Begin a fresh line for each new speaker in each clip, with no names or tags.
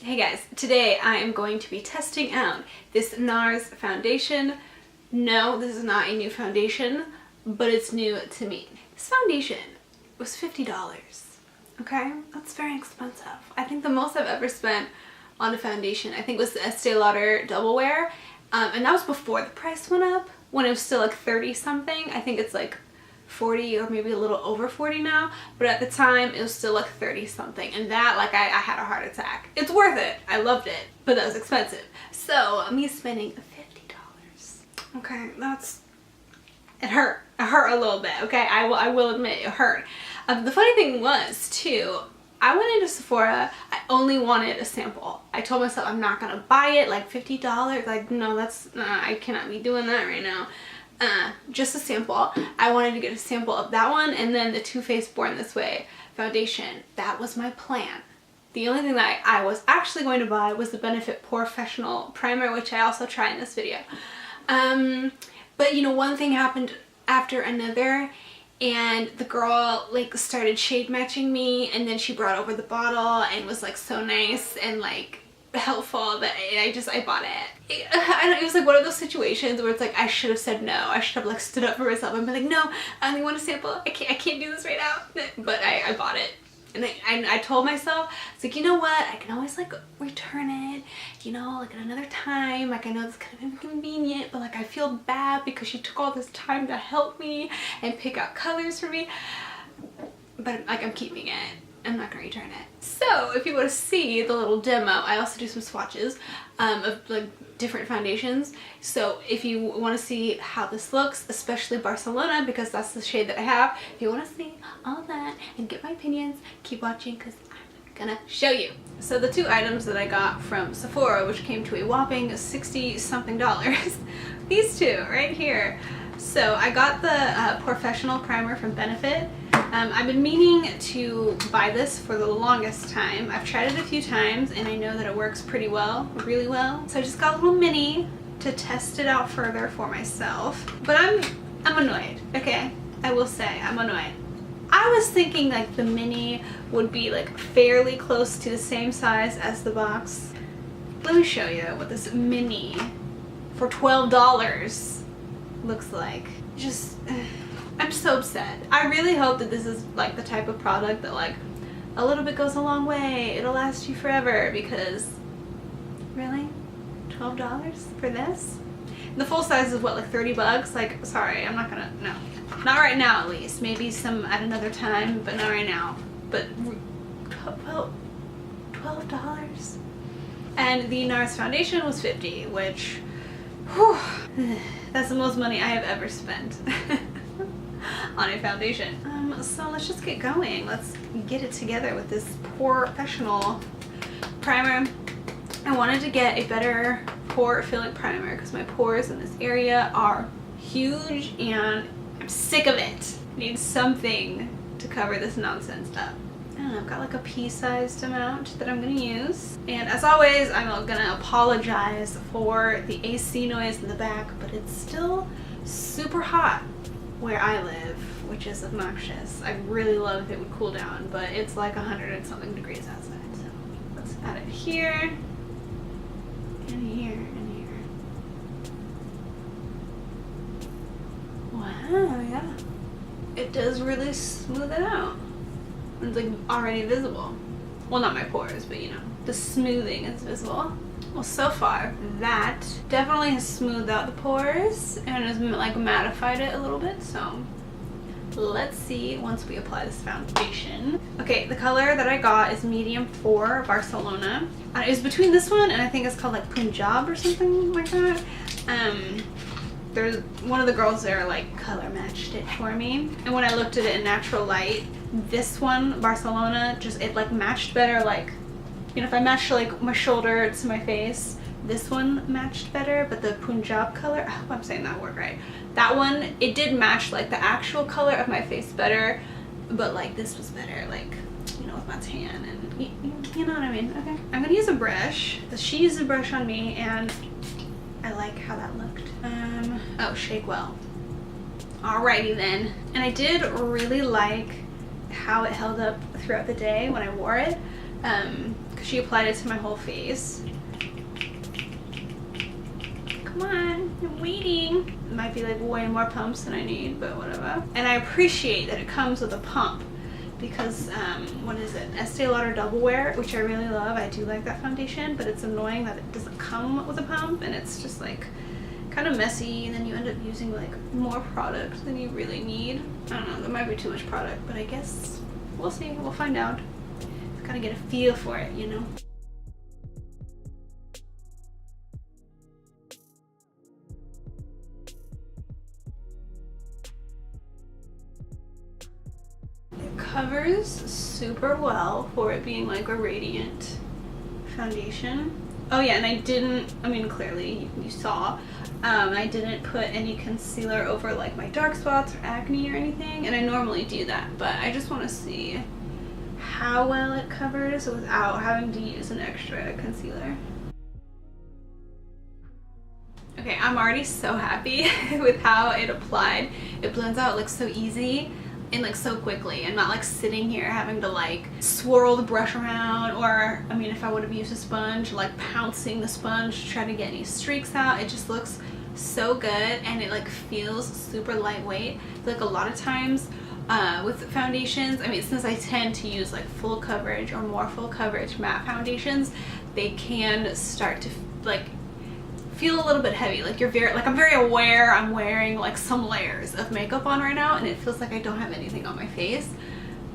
Hey guys, today I am going to be testing out this NARS foundation. No, this is not a new foundation, but it's new to me. This foundation was $50, okay? That's very expensive. I think the most I've ever spent on a foundation, I think, was the Estee Lauder Double Wear, and that was before the price went up, when it was still like 30 something. I think it's like 40 or maybe a little over 40 now, but at the time it was still like 30 something, and that, like, I had a heart attack. It's worth it. I loved it, but that was expensive. So me spending $50, okay, it hurt. It hurt a little bit, okay? I will admit it hurt. The funny thing was too, I went into Sephora, I only wanted a sample. I told myself I'm not gonna buy it, like $50, like no, I cannot be doing that right now. Just a sample. I wanted to get a sample of that one, and then the Too Faced Born This Way foundation. That was my plan. The only thing that I was actually going to buy was the Benefit Porefessional Primer, which I also tried in this video. But you know, one thing happened after another, and the girl like started shade matching me, and then she brought over the bottle and was like so nice and like helpful that I bought it. It was like one of those situations where it's like I should have said no. I should have like stood up for myself and been like, no, I only want a sample. I can't do this right now. But I bought it, and I told myself, it's like, you know what, I can always like return it, you know, like at another time. Like, I know it's kind of inconvenient, but like I feel bad because she took all this time to help me and pick out colors for me. But like, I'm keeping it. I'm not gonna return it. So if you want to see the little demo, I also do some swatches of like different foundations. So if you want to see how this looks, especially Barcelona, because that's the shade that I have, if you want to see all that and get my opinions, keep watching because I'm gonna show you. So the two items that I got from Sephora, which came to a whopping 60 something dollars, these two right here. So I got the Porefessional Primer from Benefit. I've been meaning to buy this for the longest time. I've tried it a few times and I know that it works pretty well, really well. So I just got a little mini to test it out further for myself. But I'm annoyed, okay? I will say I'm annoyed. I was thinking like the mini would be like fairly close to the same size as the box. Let me show you what this mini for $12 looks like. Just I'm so upset. I really hope that this is like the type of product that like a little bit goes a long way. It'll last you forever, because really? $12 for this? The full size is what, like 30 bucks? Like, sorry, I'm not gonna, no. Not right now at least. Maybe some at another time, but not right now. But $12? And the NARS foundation was $50, which, whew, that's the most money I have ever spent on a foundation. So let's just get going. Let's get it together with this Porefessional primer. I wanted to get a better pore filling primer because my pores in this area are huge and I'm sick of it. I need something to cover this nonsense up. I don't know, I've got like a pea-sized amount that I'm gonna use. And as always, I'm gonna apologize for the AC noise in the back, but it's still super hot where I live, which is obnoxious. I really love if it would cool down, but it's like 100 and something degrees outside. So let's add it here, and here, and here. Wow, yeah. It does really smooth it out. It's like already visible. Well, not my pores, but you know, the smoothing is visible. Well, so far that definitely has smoothed out the pores and has like mattified it a little bit. So let's see once we apply this foundation. Okay, the color that I got is medium 4 Barcelona. It was between this one and I think it's called like Punjab or something like that. There's one of the girls there like color matched it for me, and when I looked at it in natural light, this one Barcelona it like matched better. Like, you know, if I matched like my shoulder to my face, this one matched better. But the Punjab color, I hope I'm saying that word right, that one, it did match like the actual color of my face better, but like this was better, like, you know, with my tan, and you know what I mean. Okay, I'm gonna use a brush. She used a brush on me and I like how that looked. Oh, shake well. Alrighty then. And I did really like how it held up throughout the day when I wore it. because she applied it to my whole face. Come on, I'm waiting. It might be like way more pumps than I need, but whatever. And I appreciate that it comes with a pump because, what is it? Estee Lauder Double Wear, which I really love. I do like that foundation, but it's annoying that it doesn't come with a pump, and it's just like kind of messy, and then you end up using like more product than you really need. I don't know, there might be too much product, but I guess we'll see. We'll find out. Gotta get a feel for it, you know? It covers super well for it being like a radiant foundation. Oh yeah, and I mean clearly you saw, I didn't put any concealer over like my dark spots or acne or anything, and I normally do that, but I just want to see how well it covers without having to use an extra concealer. Okay, I'm already so happy with how it applied. It blends out like so easy and like so quickly, and not like sitting here having to like swirl the brush around, or I mean if I would have used a sponge, like pouncing the sponge to try to get any streaks out. It just looks so good, and it like feels super lightweight. Like a lot of times with foundations, I mean since I tend to use like full coverage or more full coverage matte foundations, they can start to like feel a little bit heavy. Like I'm very aware I'm wearing like some layers of makeup on right now, and it feels like I don't have anything on my face.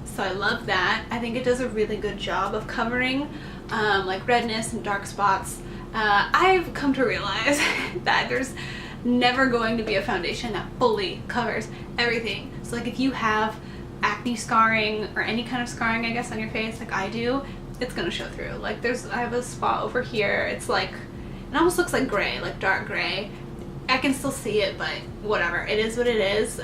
So I love that. I think it does a really good job of covering like redness and dark spots. I've come to realize that there's never going to be a foundation that fully covers everything. So like if you have acne scarring or any kind of scarring I guess on your face like I do, it's gonna show through. Like I have a spot over here, it's like, it almost looks like gray, like dark gray. I can still see it, but whatever, it is what it is.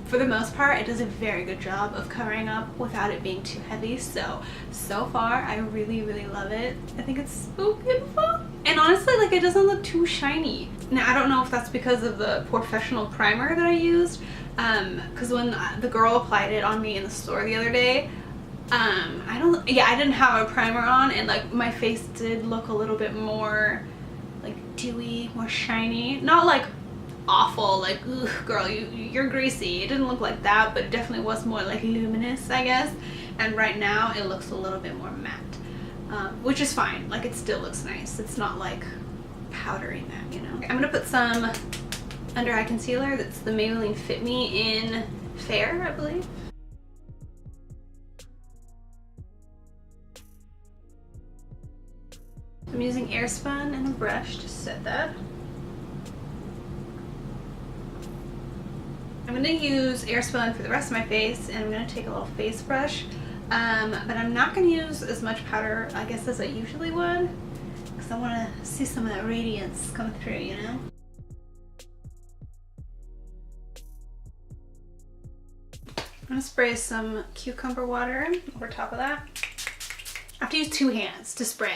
For the most part, it does a very good job of covering up without it being too heavy. So far, I really, really love it. I think it's so beautiful. And honestly, like it doesn't look too shiny. Now, I don't know if that's because of the Porefessional Primer that I used, because when the girl applied it on me in the store the other day, I didn't have a primer on, and like my face did look a little bit more like dewy, more shiny. Not like awful, like ugh, girl, you're greasy. It didn't look like that, but it definitely was more like luminous, I guess. And right now it looks a little bit more matte, which is fine. Like it still looks nice. It's not like powdery matte, you know. I'm gonna put some under eye concealer. That's the Maybelline Fit Me in Fair, I believe. I'm using Airspun and a brush to set that. I'm going to use Airspun for the rest of my face, and I'm going to take a little face brush, but I'm not going to use as much powder, I guess, as I usually would, because I want to see some of that radiance come through, you know? I'm going to spray some cucumber water over top of that. I have to use two hands to spray.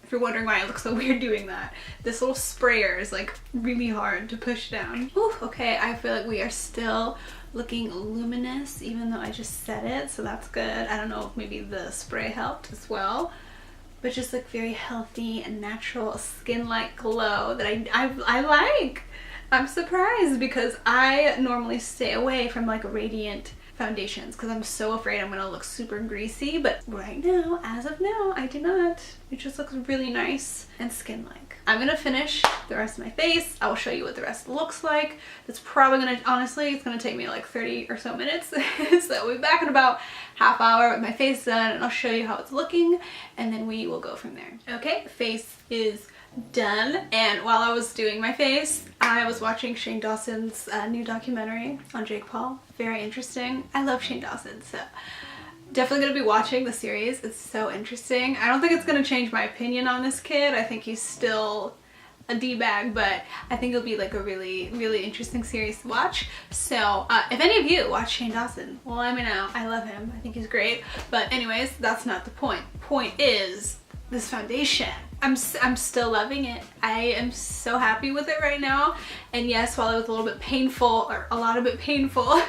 If you're wondering why I look so weird doing that, this little sprayer is like really hard to push down. Ooh, okay, I feel like we are still looking luminous even though I just set it, so that's good. I don't know if maybe the spray helped as well, but just like very healthy and natural skin-like glow that I like. I'm surprised because I normally stay away from like radiant foundations because I'm so afraid I'm gonna look super greasy, but right now, as of now, I do not. It just looks really nice and skin-like. I'm gonna finish the rest of my face. I will show you what the rest looks like. It's probably gonna, honestly, it's gonna take me like 30 or so minutes. So I'll be back in about half hour with my face done, and I'll show you how it's looking, and then we will go from there. Okay, face is done, and while I was doing my face, I was watching Shane Dawson's new documentary on Jake Paul. Very interesting. I love Shane Dawson, so definitely gonna be watching the series. It's so interesting. I don't think it's gonna change my opinion on this kid. I think he's still a D-bag, but I think it'll be like a really, really interesting series to watch. So if any of you watch Shane Dawson, well, let me know. I love him. I think he's great. But anyways, that's not the point. Point is this foundation. I'm still loving it. I am so happy with it right now. And yes, while it was a little bit painful, or a lot of it painful,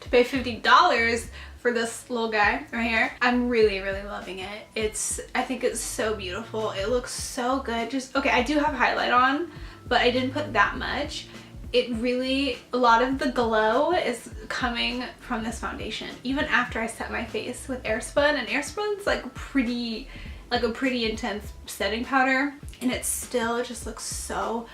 to pay $50 for this little guy right here. I'm really, really loving it. I think it's so beautiful. It looks so good. Just, okay, I do have highlight on, but I didn't put that much. It really, a lot of the glow is coming from this foundation. Even after I set my face with Airspun, and Airspun's like a pretty intense setting powder, and it still just looks so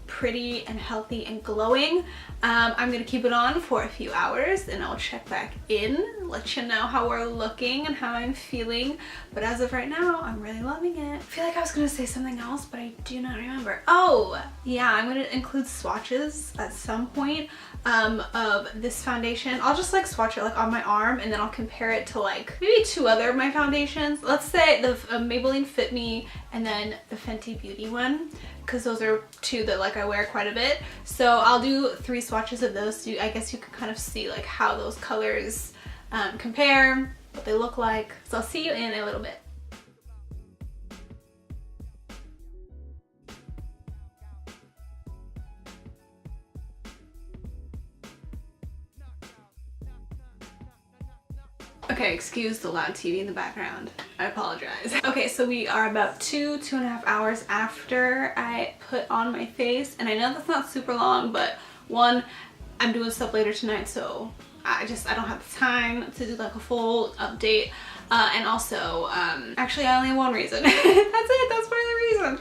pretty and healthy and glowing. I'm gonna keep it on for a few hours and I'll check back in, let you know how we're looking and how I'm feeling. But as of right now, I'm really loving it. I feel like I was gonna say something else, but I do not remember. Oh yeah, I'm gonna include swatches at some point of this foundation. I'll just like swatch it like on my arm, and then I'll compare it to like maybe 2 other of my foundations. Let's say the Maybelline Fit Me and then the Fenty Beauty one, because those are 2 that like I wear quite a bit. So I'll do 3 swatches of those, so I guess you can kind of see like how those colors compare, what they look like. So I'll see you in a little bit. Okay, excuse the loud TV in the background. I apologize. Okay, so we are about 2.5 hours after I put on my face, and I know that's not super long, but one, I'm doing stuff later tonight, so I don't have the time to do like a full update. And also, actually I only have one reason. That's it, that's part of the reason.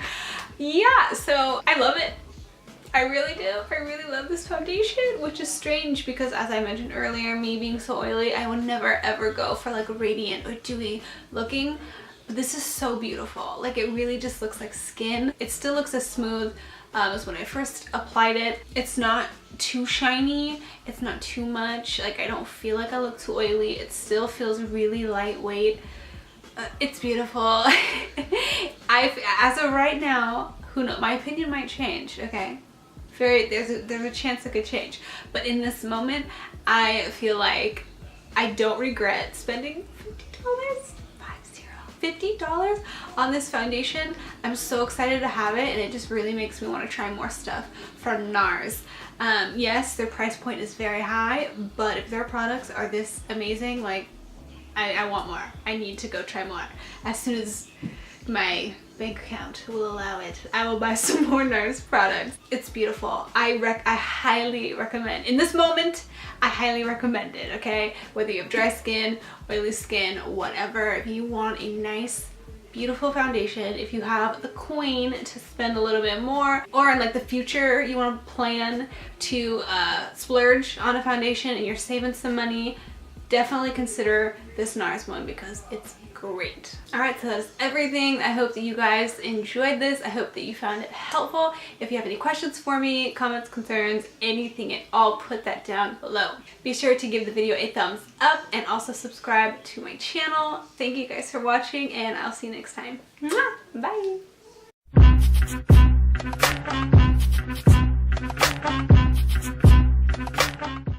Yeah, so I love it. I really do. I really love this foundation, which is strange because, as I mentioned earlier, me being so oily, I would never ever go for like a radiant or dewy looking. But this is so beautiful. Like, it really just looks like skin. It still looks as smooth as when I first applied it. It's not too shiny. It's not too much. Like, I don't feel like I look too oily. It still feels really lightweight. It's beautiful. As of right now, who knows? My opinion might change. Okay. There's a chance it could change, but in this moment I feel like I don't regret spending $50 on this foundation. I'm so excited to have it, and it just really makes me want to try more stuff from NARS. Yes, their price point is very high, but if their products are this amazing, like, I want more. I need to go try more. As soon as my bank account will allow it, I will buy some more NARS products. It's beautiful. I highly recommend. In this moment, I highly recommend it, okay? Whether you have dry skin, oily skin, whatever. If you want a nice, beautiful foundation, if you have the coin to spend a little bit more, or in like the future you want to plan to splurge on a foundation and you're saving some money, definitely consider this NARS one because it's great. Alright, so that's everything. I hope that you guys enjoyed this. I hope that you found it helpful. If you have any questions for me, comments, concerns, anything at all, put that down below. Be sure to give the video a thumbs up and also subscribe to my channel. Thank you guys for watching, and I'll see you next time. Bye!